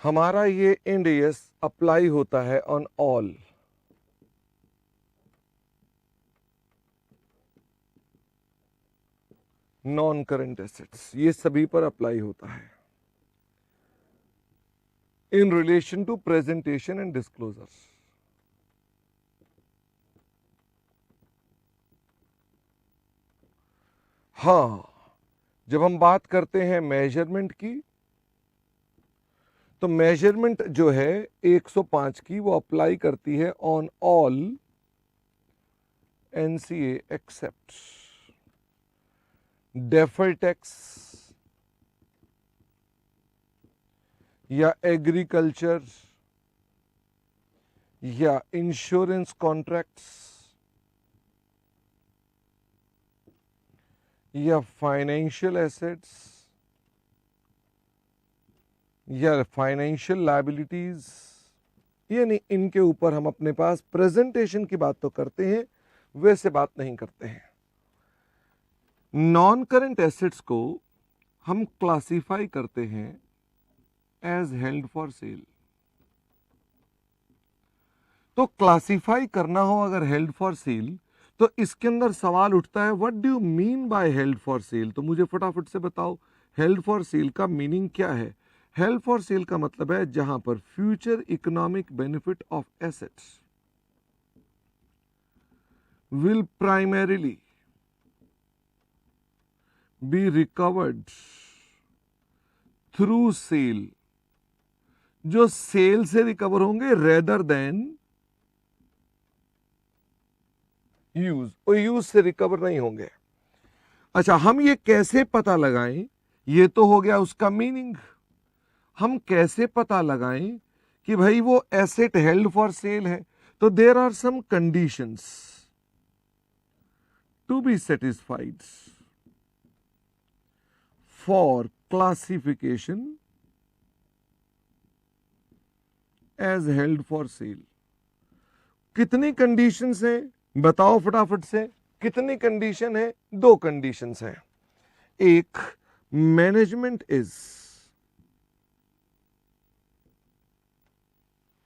हमारा ये end S apply होता है on all non current assets, ये सभी पर अप्लाई होता है in relation to presentation and disclosure. हाँ, जब हम बात करते हैं मेजरमेंट की, तो मेजरमेंट जो है 105 की वो अप्लाई करती है on all NCA except defer tax या एग्रीकल्चर या इंश्योरेंस कॉन्ट्रैक्ट्स या फाइनेंशियल एसेट्स या फाइनेंशियल लायबिलिटीज, यानी इनके ऊपर हम अपने पास प्रेजेंटेशन की बात तो करते हैं, वैसे बात नहीं करते हैं। नॉन करंट एसेट्स को हम क्लासिफाई करते हैं एज हेल्ड फॉर सेल। तो क्लासिफाई करना हो अगर हेल्ड फॉर सेल, तो इसके अंदर सवाल उठता है what do you mean by held for cell. तो मुझे फटाफट से बताओ हेल्ड फॉर सेल का मीनिंग क्या है। हेल्ड फॉर सेल का मतलब है जहां पर future economic benefit of assets will primarily be recovered through sale, जो सेल से रिकवर होंगे रेदर देन यूज, और यूज से रिकवर नहीं होंगे। अच्छा, हम ये कैसे पता लगाएं, ये तो हो गया उसका मीनिंग। हम कैसे पता लगाएं कि भाई वो एसेट हेल्ड फॉर सेल है। तो there are some conditions to be satisfied for classification as held for sale. कितनी कंडीशंस हैं बताओ फटाफट से, कितनी कंडीशन है? 2 कंडीशंस हैं। एक, मैनेजमेंट इज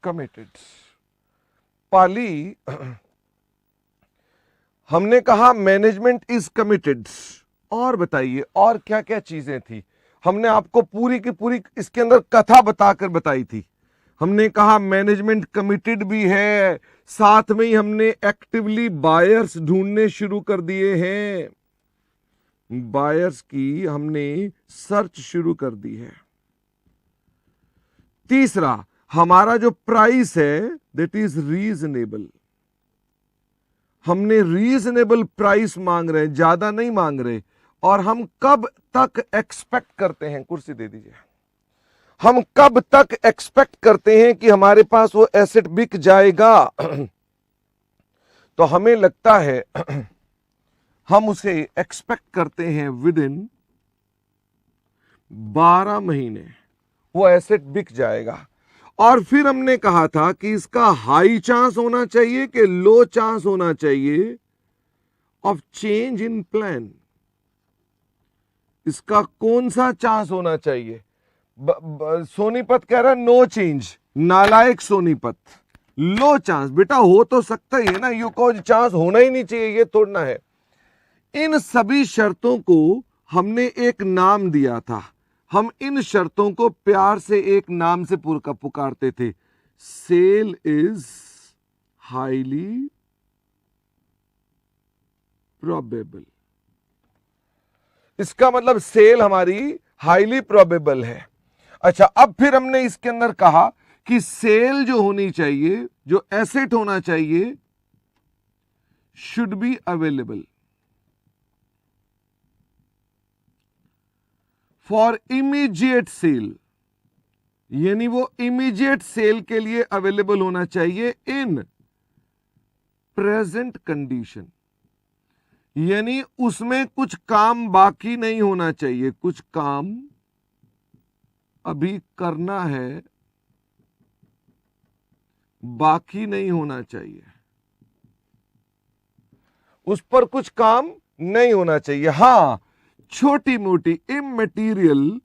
कमिटेड। पाली हमने कहा मैनेजमेंट इज कमिटेड, और बताइए और क्या क्या चीजें थी। हमने आपको पूरी की पूरी इसके अंदर कथा बताकर बताई थी। हमने कहा मैनेजमेंट कमिटेड भी है, साथ में ही हमने एक्टिवली बायर्स ढूंढने शुरू कर दिए हैं, बायर्स की हमने सर्च शुरू कर दी है। तीसरा, हमारा जो प्राइस है दैट इज रीजनेबल। हमने रीजनेबल प्राइस मांग रहे हैं, ज्यादा नहीं मांग रहे। और हम कब तक एक्सपेक्ट करते हैं, कुर्सी दे दीजिए, हम कब तक एक्सपेक्ट करते हैं कि हमारे पास वो एसेट बिक जाएगा। तो हमें लगता है हम उसे एक्सपेक्ट करते हैं विद इन 12 महीने वो एसेट बिक जाएगा। और फिर हमने कहा था कि इसका हाई चांस होना चाहिए कि लो चांस होना चाहिए ऑफ चेंज इन प्लान। इसका कौन सा चांस होना चाहिए? सोनीपत कह रहा है नो चेंज, नालायक सोनीपत। लो चांस बेटा हो तो सकता ही है ना, यू को चांस होना ही नहीं चाहिए ये तोड़ना है। इन सभी शर्तों को हमने एक नाम दिया था। हम इन शर्तों को प्यार से एक नाम से पुकारते थे, सेल इज हाईली प्रोबेबल। इसका मतलब सेल हमारी हाईली प्रोबेबल है। अच्छा, अब फिर हमने इसके अंदर कहा कि सेल जो होनी चाहिए, जो एसेट होना चाहिए, should be available for immediate sale, यानी वो इमीडिएट सेल के लिए अवेलेबल होना चाहिए इन प्रेजेंट कंडीशन, यानी उसमें कुछ काम बाकी नहीं होना चाहिए, कुछ काम अभी करना है, बाकी नहीं होना चाहिए, उस पर कुछ काम नहीं होना चाहिए। हां, छोटी मोटी इमैटेरियल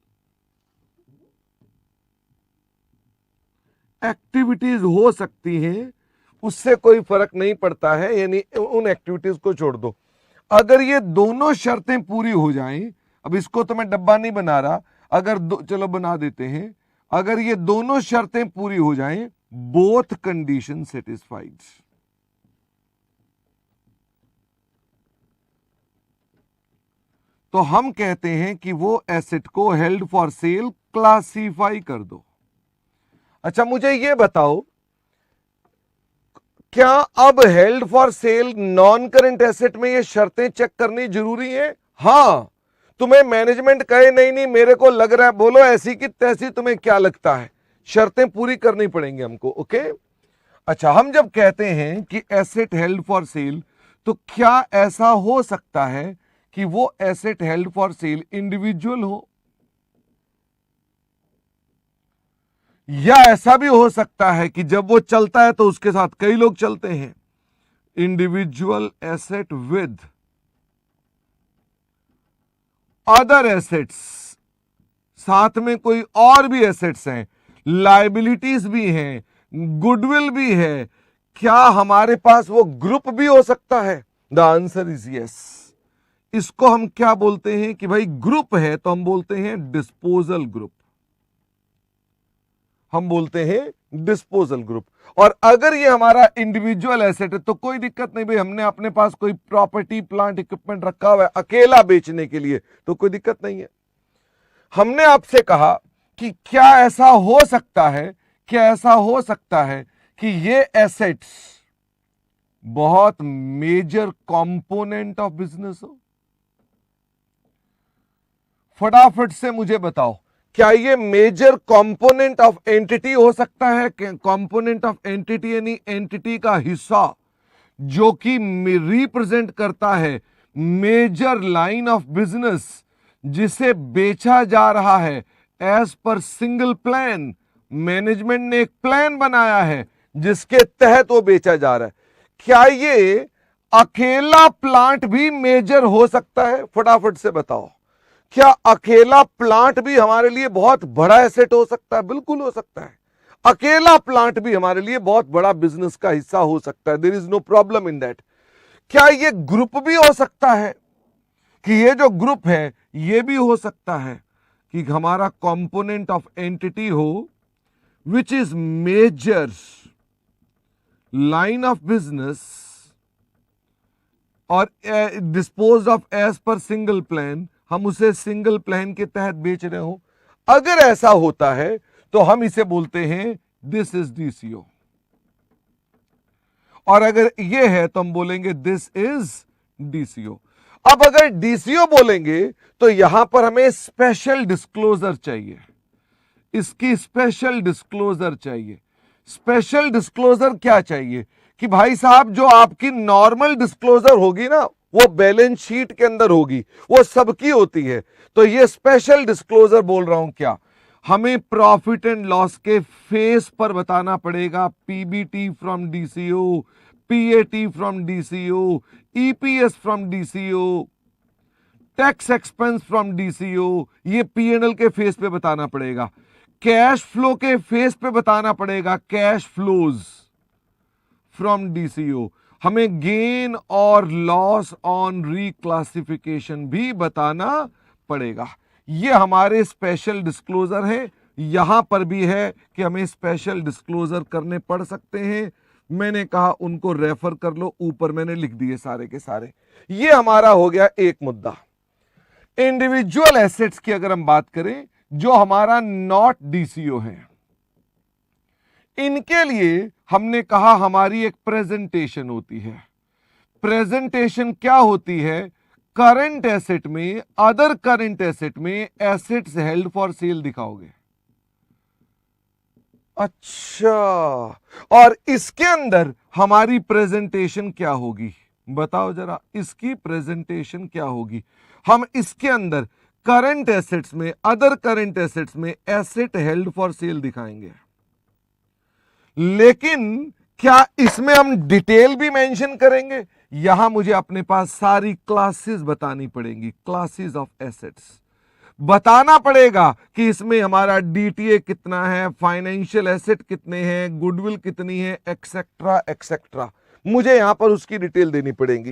एक्टिविटीज हो सकती हैं, उससे कोई फर्क नहीं पड़ता है, यानी उन एक्टिविटीज को छोड़ दो। अगर ये दोनों शर्तें पूरी हो जाएं, अब इसको तो मैं डब्बा नहीं बना रहा, अगर चलो बना देते हैं, अगर ये दोनों शर्तें पूरी हो जाएं, बोथ कंडीशन सेटिस्फाइड, तो हम कहते हैं कि वो एसेट को हेल्ड फॉर सेल क्लासिफाई कर दो। अच्छा मुझे ये बताओ, क्या अब held for cell non current asset में ये शर्तें चेक करनी जरूरी है? हां, तुम्हें मैनेजमेंट कहे नहीं नहीं मेरे को लग रहा है, बोलो ऐसी की तैसी, तुम्हें क्या लगता है, शर्तें पूरी करनी पड़ेंगी हमको। ओके, अच्छा हम जब कहते हैं कि एसेट हेल्ड फॉर सेल, तो क्या ऐसा हो सकता है कि वो asset held for cell individual हो, या ऐसा भी हो सकता है कि जब वो चलता है तो उसके साथ कई लोग चलते हैं, individual asset with other assets, साथ में कोई और भी एसेट्स हैं, लायबिलिटीज भी हैं, गुडविल भी है, क्या हमारे पास वो ग्रुप भी हो सकता है? The answer is yes. इसको हम क्या बोलते हैं कि भाई ग्रुप है, तो हम बोलते हैं डिस्पोजल ग्रुप, हम बोलते हैं डिस्पोजल ग्रुप। और अगर ये हमारा इंडिविजुअल एसेट है तो कोई दिक्कत नहीं, भाई हमने अपने पास कोई प्रॉपर्टी प्लांट इक्विपमेंट रखा हुआ है अकेला बेचने के लिए, तो कोई दिक्कत नहीं है। हमने आपसे कहा कि क्या ऐसा हो सकता है, क्या ऐसा हो सकता है कि ये एसेट्स बहुत मेजर कंपोनेंट ऑफ बिजनेस हो? फटाफट से मुझे बताओ, क्या ये मेजर कंपोनेंट ऑफ एंटिटी हो सकता है? कंपोनेंट ऑफ एंटिटी यानी एंटिटी का हिस्सा जो कि रिप्रेजेंट करता है मेजर लाइन ऑफ बिजनेस जिसे बेचा जा रहा है as per single plan. Management ने एक प्लान बनाया है जिसके तहत वो बेचा जा रहा है। क्या ये अकेला प्लांट भी मेजर हो सकता है? फटाफट से बताओ, क्या अकेला प्लांट भी हमारे लिए बहुत बड़ा एसेट हो सकता है? बिल्कुल हो सकता है, अकेला प्लांट भी हमारे लिए बहुत बड़ा बिजनेस का हिस्सा हो सकता है, there is no problem in that. क्या ये ग्रुप भी हो सकता है कि ये जो ग्रुप है ये भी हो सकता है कि हमारा कंपोनेंट ऑफ एंटिटी हो which is major line of business और dispose of as per single plan, हम उसे सिंगल प्लान के तहत बेच रहे हो। अगर ऐसा होता है तो हम इसे बोलते हैं दिस इज डीसीओ, और अगर ये है तो हम बोलेंगे दिस इज डीसीओ। अब अगर डीसीओ बोलेंगे तो यहां पर हमें स्पेशल डिस्क्लोजर चाहिए, इसकी स्पेशल डिस्क्लोजर चाहिए। स्पेशल डिस्क्लोजर क्या चाहिए कि भाई साहब जो आपकी नॉर्मल डिस्क्लोजर होगी ना वो बैलेंस शीट के अंदर होगी, वो सबकी होती है, तो ये स्पेशल डिस्क्लोजर बोल रहा हूं क्या, हमें प्रॉफिट एंड लॉस के फेस पर बताना पड़ेगा, PBT from DCO, PAT from DCO, EPS from DCO, tax expense from DCO, ये पीएनएल के फेस पे बताना पड़ेगा, कैश फ्लो के फेस पे बताना पड़ेगा, कैश फ्लोज फ्रॉम डीसीओ, हमें गेन और लॉस ऑन रिक्लासिफिकेशन भी बताना पड़ेगा। ये हमारे स्पेशल डिस्क्लोजर है, यहां पर भी है कि हमें स्पेशल डिस्क्लोजर करने पड़ सकते हैं। मैंने कहा उनको रेफर कर लो, ऊपर मैंने लिख दिए सारे के सारे। ये हमारा हो गया एक मुद्दा। इंडिविजुअल एसेट्स की अगर हम बात करें जो हमारा नॉट डीसीओ है, इनके लिए हमने कहा हमारी एक प्रेजेंटेशन होती है। प्रेजेंटेशन क्या होती है? करंट एसेट में, अदर करंट एसेट में एसेट्स हेल्ड फॉर सेल दिखाओगे। अच्छा, और इसके अंदर हमारी प्रेजेंटेशन क्या होगी? बताओ जरा, इसकी प्रेजेंटेशन क्या होगी? हम इसके अंदर करंट एसेट्स में, अदर करंट एसेट्स में एसेट हेल्ड फॉर सेल दिखाएंगे, लेकिन क्या इसमें हम डिटेल भी मेंशन करेंगे? यहां मुझे अपने पास सारी क्लासेस बतानी पड़ेंगी, क्लासेस ऑफ एसेट्स। बताना पड़ेगा कि इसमें हमारा डीटीए कितना है, फाइनेंशियल एसेट कितने हैं, गुडविल कितनी है, एक्सेट्रा एक्सेट्रा। मुझे यहां पर उसकी डिटेल देनी पड़ेगी।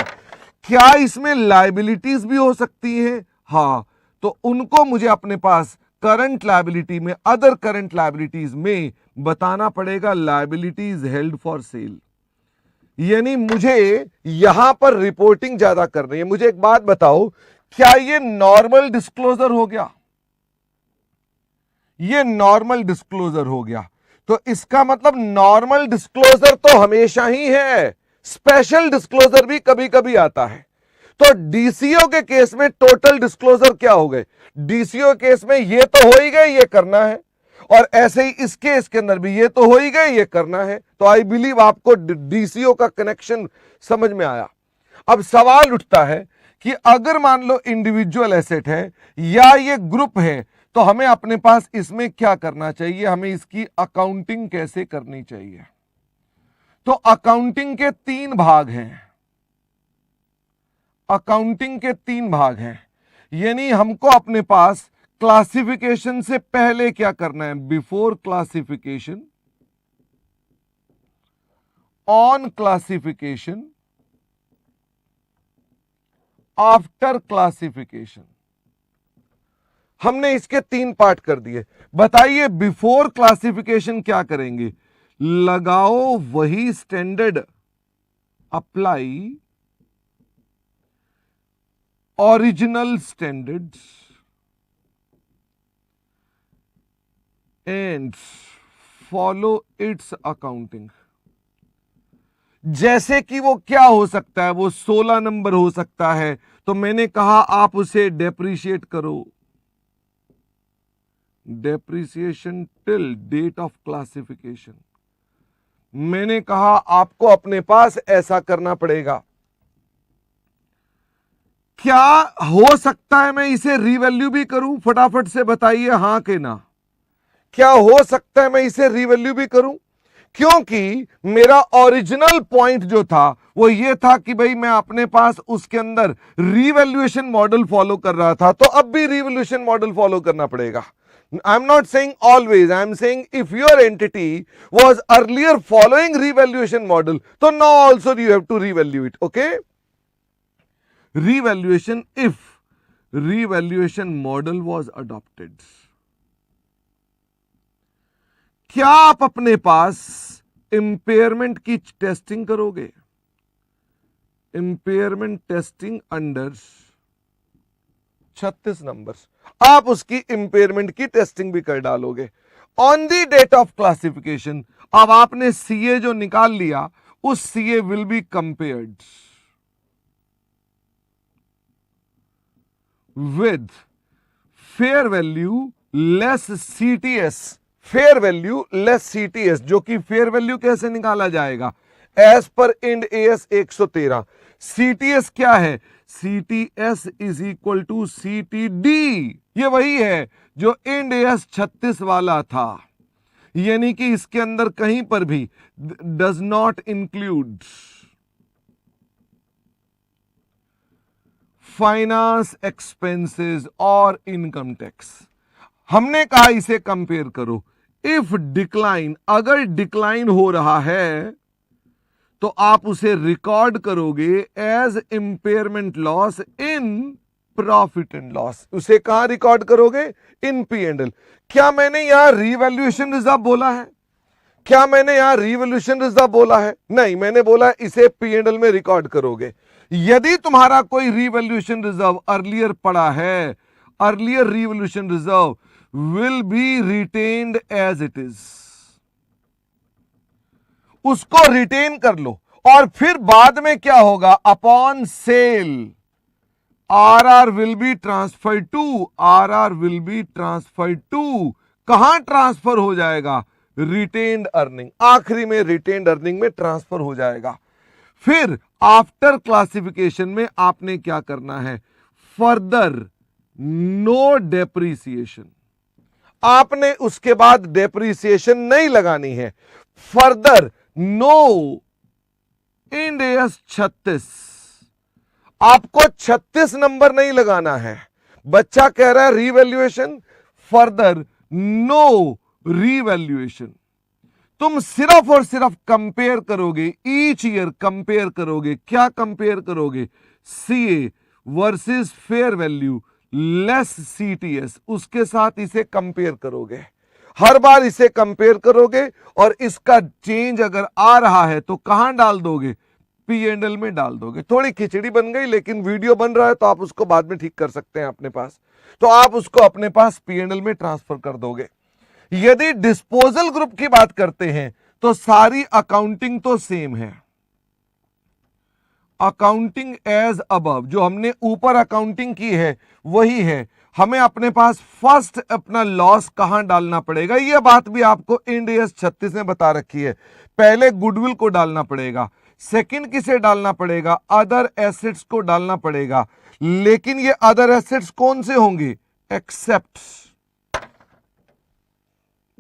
क्या इसमें लायबिलिटीज भी हो सकती हैं? हां, तो उनको मुझे अपने पास करंट लायबिलिटी में, अदर करंट लायबिलिटीज में बताना पड़ेगा लायबिलिटीज हेल्ड फॉर सेल। यानी मुझे यहां पर रिपोर्टिंग ज्यादा करनी है। मुझे एक बात बताओ, क्या ये नॉर्मल डिस्क्लोजर हो गया? ये नॉर्मल डिस्क्लोजर हो गया, तो इसका मतलब नॉर्मल डिस्क्लोजर तो हमेशा ही है, स्पेशल डिस्क्लोजर भी कभी कभी आता है। तो डीसीओ के केस में टोटल डिस्क्लोजर क्या हो गए? डीसीओ केस में ये तो हो ही गए, ये करना है, और ऐसे ही इस केस के अंदर भी ये तो हो ही गए, ये करना है। तो आई बिलीव आपको डीसीओ का कनेक्शन समझ में आया। अब सवाल उठता है कि अगर मान लो इंडिविजुअल एसेट है या ये ग्रुप है, तो हमें अपने पास इसमें क्या करना चाहिए, हमें इसकी अकाउंटिंग कैसे करनी चाहिए? तो अकाउंटिंग के 3 भाग हैं। अकाउंटिंग के 3 भाग हैं, यानी हमको अपने पास क्लासिफिकेशन से पहले क्या करना है? Before classification, on classification, after classification. हमने इसके 3 पार्ट कर दिए। बताइए बिफोर क्लासिफिकेशन क्या करेंगे? लगाओ वही standard, apply original standards and follow it's accounting. जैसे कि वो क्या हो सकता है? वो 16 नंबर हो सकता है, तो मैंने कहा आप उसे डेप्रिशिएट करो, depreciation till date of classification. मैंने कहा आपको अपने पास ऐसा करना पड़ेगा। क्या हो सकता है मैं इसे रीवैल्यू भी करूं? फटाफट से बताइए हां के ना। क्या हो सकता है मैं इसे रीवैल्यू भी करूं? क्योंकि मेरा ओरिजिनल पॉइंट जो था वो ये था कि भाई मैं अपने पास उसके अंदर रीवैल्यूएशन मॉडल फॉलो कर रहा था, तो अब भी रीवैल्यूएशन मॉडल फॉलो करना पड़ेगा। I am not saying always, I am saying if your entity was earlier following revaluation model, तो now also you have to revalue it. Okay, revaluation if revaluation model was adopted। क्या आप अपने पास impairment की testing करोगे? Impairment testing under 36 numbers, आप उसकी impairment की टेस्टिंग भी कर डालोगे on the date of classification. अब आपने सीए जो निकाल लिया, उस CA will be compared with fair value less CTS, fair value less CTS, जो कि fair value कैसे निकाला जाएगा? As per Ind AS 113। CTS क्या है? CTS is equal to CTD। ये वही है जो इंड AS 36 वाला था, यानी कि इसके अंदर कहीं पर भी does not include finance expenses और इनकम टैक्स। हमने कहा इसे कंपेयर करो। इफ डिक्लाइन, अगर डिक्लाइन हो रहा है तो आप उसे रिकॉर्ड करोगे as impairment loss in profit and loss. उसे कहां रिकॉर्ड करोगे? इन P&L। क्या मैंने यहां रीवैल्यूएशन रिजर्व बोला है? क्या मैंने यहां रीवैल्यूएशन रिजर्व बोला है? नहीं, मैंने बोला इसे P&L में रिकॉर्ड करोगे। यदि तुम्हारा कोई रीवैल्यूएशन रिजर्व अर्लियर पड़ा है, earlier revaluation reserve will be retained as it is. उसको रिटेन कर लो, और फिर बाद में क्या होगा? Upon sale RR will be transfer to, RR will be transfer to, कहां ट्रांसफर हो जाएगा? रिटेन्ड अर्निंग, आखिरी में रिटेन्ड अर्निंग में ट्रांसफर हो जाएगा। फिर आफ्टर क्लासिफिकेशन में आपने क्या करना है? फर्दर नो डेप्रीसिएशन, आपने उसके बाद डेप्रीसिएशन नहीं लगानी है। फर्दर नो इंड AS 36, आपको 36 नंबर नहीं लगाना है। बच्चा कह रहा है रीवैल्यूएशन, फर्दर नो रीवैल्यूएशन। तुम सिर्फ और सिर्फ कंपेयर करोगे, ईच ईयर कंपेयर करोगे। क्या कंपेयर करोगे? CA versus fair value less CTS, उसके साथ इसे कंपेयर करोगे। हर बार इसे कंपेयर करोगे और इसका चेंज अगर आ रहा है तो कहां डाल दोगे? P&L में डाल दोगे। थोड़ी खिचड़ी बन गई, लेकिन वीडियो बन रहा है तो आप उसको बाद में ठीक कर सकते हैं अपने पास। तो आप उसको अपने पास P&L में ट्रांसफर कर दोगे। यदि डिस्पोजल ग्रुप की बात करते हैं तो सारी अकाउंटिंग तो सेम है। अकाउंटिंग एज अबव, जो हमने ऊपर अकाउंटिंग की है वही है। हमें अपने पास फर्स्ट अपना लॉस कहां डालना पड़ेगा, यह बात भी आपको इंड AS 36 में बता रखी है। पहले गुडविल को डालना पड़ेगा, सेकंड किसे डालना पड़ेगा? अदर एसेट्स को डालना पड़ेगा। लेकिन ये अदर एसेट्स कौन से होंगे? एक्सेप्ट,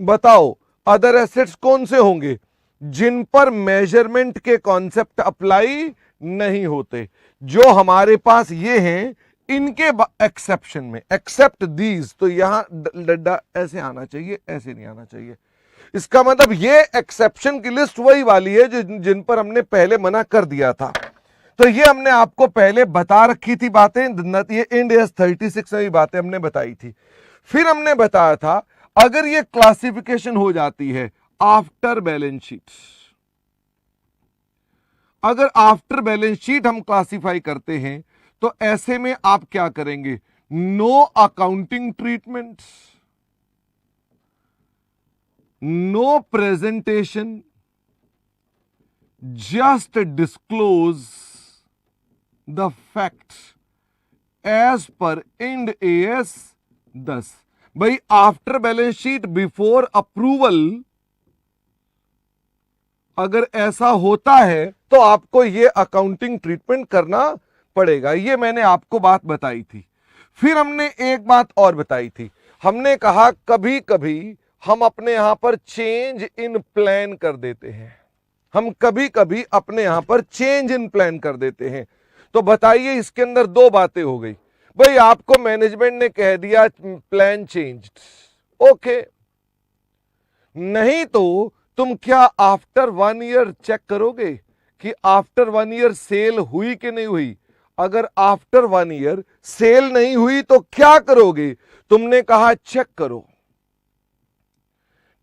बताओ अदर एसेट्स कौन से होंगे? जिन पर मेजरमेंट के कॉन्सेप्ट अप्लाई नहीं होते। जो हमारे पास ये हैं इनके एक्सेप्शन में, एक्सेप्ट दीज, तो यहां डड्डा ऐसे आना चाहिए, ऐसे नहीं आना चाहिए। इसका मतलब ये एक्सेप्शन की लिस्ट वही वाली है जो जिन पर हमने पहले मना कर दिया था। तो ये हमने आपको पहले बता रखी थी बातें, ये इंड AS 36 में भी बातें हमने बताई थी। फिर हमने बताया था अगर ये क्लासिफिकेशन हो जाती है आफ्टर बैलेंस शीट, अगर आफ्टर बैलेंस शीट हम क्लासिफाई करते हैं तो ऐसे में आप क्या करेंगे? No accounting treatment, no presentation, just disclose the facts as per Ind AS 10। भाई after balance sheet before approval अगर ऐसा होता है तो आपको ये अकाउंटिंग ट्रीटमेंट करना पड़ेगा। ये मैंने आपको बात बताई थी। फिर हमने एक बात और बताई थी, हमने कहा कभी कभी हम अपने यहां पर चेंज इन प्लान कर देते हैं। हम कभी कभी अपने यहां पर चेंज इन प्लान कर देते हैं। तो बताइए इसके अंदर दो बातें हो गई। भाई आपको मैनेजमेंट ने कह दिया प्लान चेंज्ड, ओके, नहीं तो तुम क्या आफ्टर 1 ईयर चेक करोगे कि आफ्टर 1 ईयर सेल हुई कि नहीं हुई? अगर आफ्टर 1 ईयर सेल नहीं हुई तो क्या करोगे? तुमने कहा चेक करो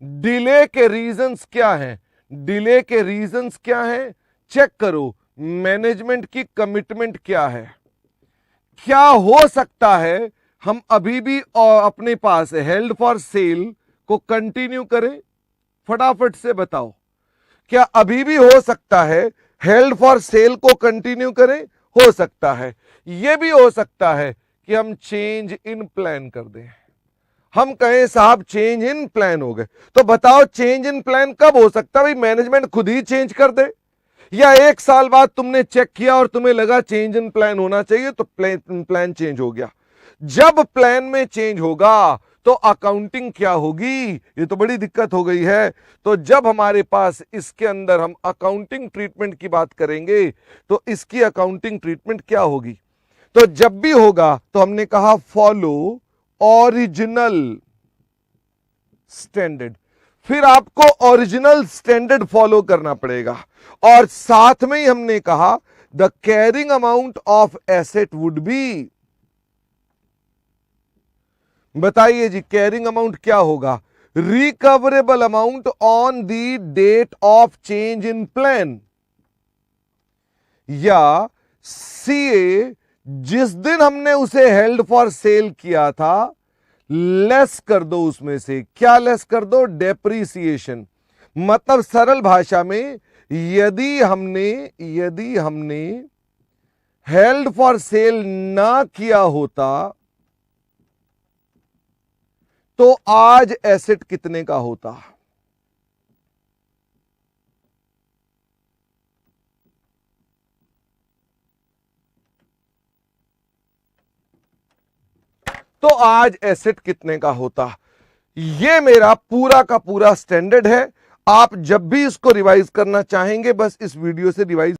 डिले के रीजंस क्या हैं, डिले के रीजंस क्या हैं, चेक करो मैनेजमेंट की कमिटमेंट क्या है। क्या हो सकता है हम अभी भी अपने पास हेल्ड फॉर सेल को कंटिन्यू करें? फटाफट से बताओ, क्या अभी भी हो सकता है हेल्ड फॉर सेल को कंटिन्यू करें? हो सकता है। यह भी हो सकता है कि हम चेंज इन प्लान कर दें। हम कहें साहब चेंज इन प्लान हो गए, तो बताओ चेंज इन प्लान कब हो सकता है? भाई मैनेजमेंट खुद ही चेंज कर दे, या 1 साल बाद तुमने चेक किया और तुम्हें लगा चेंज इन प्लान होना चाहिए तो प्लान चेंज हो गया। जब प्लान में चेंज होगा तो अकाउंटिंग क्या होगी? ये तो बड़ी दिक्कत हो गई है। तो जब हमारे पास इसके अंदर हम अकाउंटिंग ट्रीटमेंट की बात करेंगे तो इसकी अकाउंटिंग ट्रीटमेंट क्या होगी? तो जब भी होगा तो हमने कहा फॉलो ओरिजिनल स्टैंडर्ड। फिर आपको ओरिजिनल स्टैंडर्ड फॉलो करना पड़ेगा। और साथ में ही हमने कहा the carrying amount of asset would be, बताइए जी कैरिंग अमाउंट क्या होगा? Recoverable amount on the date of change in plan, या सीए जिस दिन हमने उसे हेल्ड फॉर सेल किया था लेस कर दो उसमें से। क्या लेस कर दो? डेप्रीसिएशन। मतलब सरल भाषा में यदि हमने हेल्ड फॉर सेल ना किया होता तो आज एसेट कितने का होता? तो आज एसेट कितने का होता? ये मेरा पूरा का पूरा स्टैंडर्ड है। आप जब भी इसको रिवाइज करना चाहेंगे बस इस वीडियो से रिवाइज